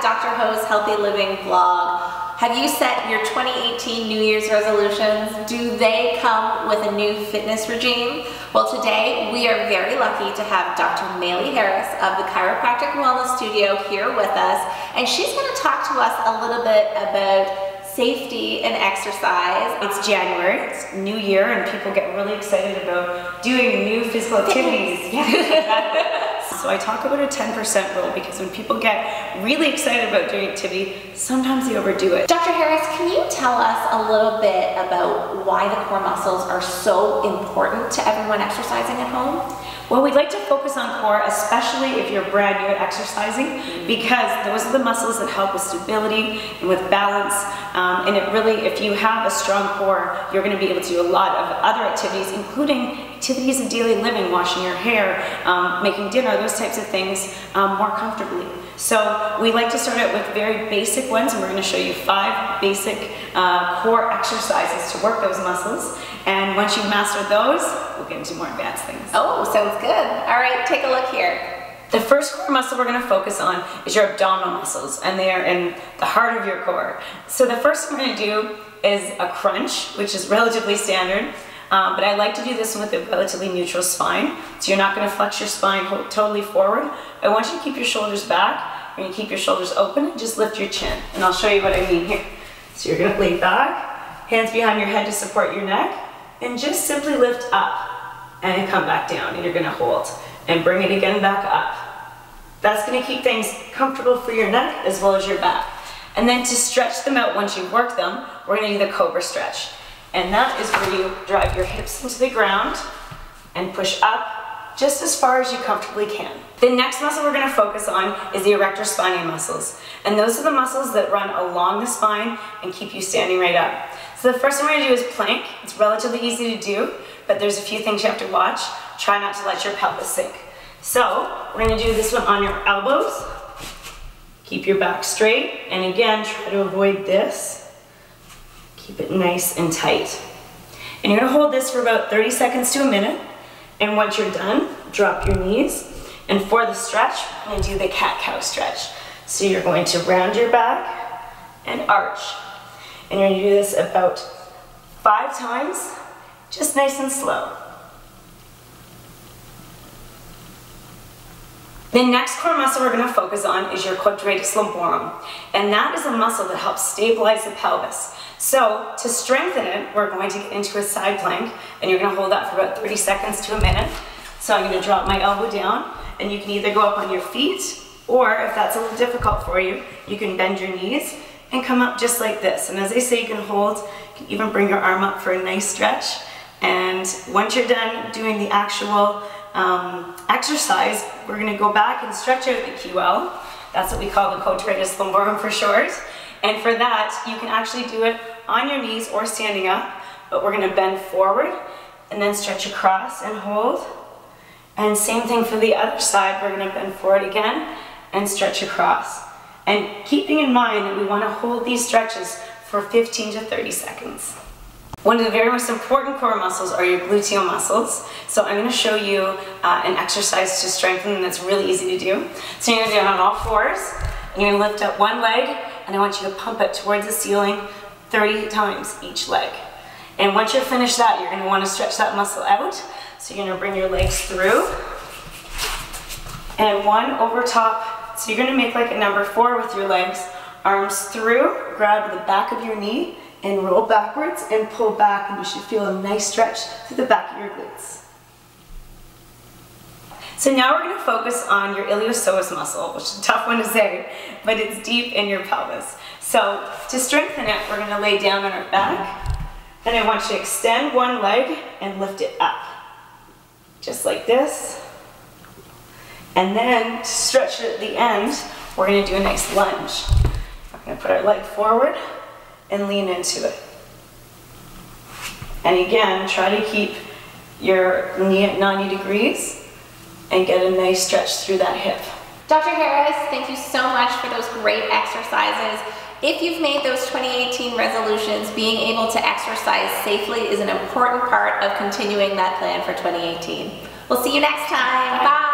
Dr. Ho's Healthy Living vlog. Have you set your 2018 New Year's resolutions? Do they come with a new fitness regime? Well, today we are very lucky to have Dr. Mailie Harris of the Chiropractic Wellness Studio here with us, and she's going to talk to us a little bit about safety and exercise. It's January, it's New Year, and people get really excited about doing new physical activities. Yeah, exactly. So I talk about a 10% rule because when people get really excited about doing activity, sometimes they overdo it. Dr. Harris, can you tell us a little bit about why the core muscles are so important to everyone exercising at home? Well, we'd like to focus on core, especially if you're brand new at exercising, because those are the muscles that help with stability and with balance. And it really, if you have a strong core, you're going to be able to do a lot of other activities, including activities of daily living, washing your hair, making dinner, those types of things more comfortably. So we like to start out with very basic ones, and we're going to show you 5 basic core exercises to work those muscles. And once you've mastered those, we'll get into more advanced things. Oh, sounds good. All right, take a look here. The first core muscle we're going to focus on is your abdominal muscles, and they are in the heart of your core. So the first thing we're going to do is a crunch, which is relatively standard, but I like to do this with a relatively neutral spine. So you're not going to flex your spine totally forward. I want you to keep your shoulders back. You're going to keep your shoulders open and just lift your chin, and I'll show you what I mean here. So you're going to lay back, hands behind your head to support your neck, and just simply lift up and come back down, and you're going to hold and bring it again back up. That's going to keep things comfortable for your neck as well as your back. And then to stretch them out once you work them, we're going to do the COBRA stretch. And that is where you drive your hips into the ground and push up just as far as you comfortably can. The next muscle we're going to focus on is the erector spinae muscles. And those are the muscles that run along the spine and keep you standing right up. So the first thing we're going to do is plank. It's relatively easy to do, but there's a few things you have to watch. Try not to let your pelvis sink. So we're going to do this one on your elbows. Keep your back straight, and again, try to avoid this. Keep it nice and tight. And you're going to hold this for about 30 seconds to a minute, and once you're done, drop your knees. And for the stretch, we're going to do the cat-cow stretch. So you're going to round your back and arch. And you're going to do this about 5 times, just nice and slow. The next core muscle we're going to focus on is your quadratus lumborum, and that is a muscle that helps stabilize the pelvis. So to strengthen it, we're going to get into a side plank, and you're going to hold that for about 30 seconds to a minute. So I'm going to drop my elbow down, and you can either go up on your feet, or if that's a little difficult for you, you can bend your knees and come up just like this. And as I say, you can hold, you can even bring your arm up for a nice stretch. And once you're done doing the actual exercise, we're going to go back and stretch out the QL. That's what we call the quadratus lumborum for short. And for that, you can actually do it on your knees or standing up, but we're going to bend forward and then stretch across and hold. And same thing for the other side, we're going to bend forward again and stretch across. And keeping in mind that we want to hold these stretches for 15 to 30 seconds. One of the very most important core muscles are your gluteal muscles. So I'm going to show you an exercise to strengthen them that's really easy to do. So you're going to do it on all fours, and you're going to lift up one leg, and I want you to pump it towards the ceiling 30 times each leg. And once you're finished that, you're going to want to stretch that muscle out. So you're going to bring your legs through, and one over top. So you're going to make like a number 4 with your legs, arms through, grab the back of your knee, and roll backwards and pull back, and you should feel a nice stretch through the back of your glutes. So now we're going to focus on your iliopsoas muscle, which is a tough one to say, but it's deep in your pelvis. So to strengthen it, we're going to lay down on our back, and I want you to extend one leg and lift it up, just like this. And then to stretch it at the end, we're going to do a nice lunge. We're going to put our leg forward and lean into it. And again, try to keep your knee at 90 degrees and get a nice stretch through that hip. Dr. Harris, thank you so much for those great exercises. If you've made those 2018 resolutions, being able to exercise safely is an important part of continuing that plan for 2018. We'll see you next time. Bye.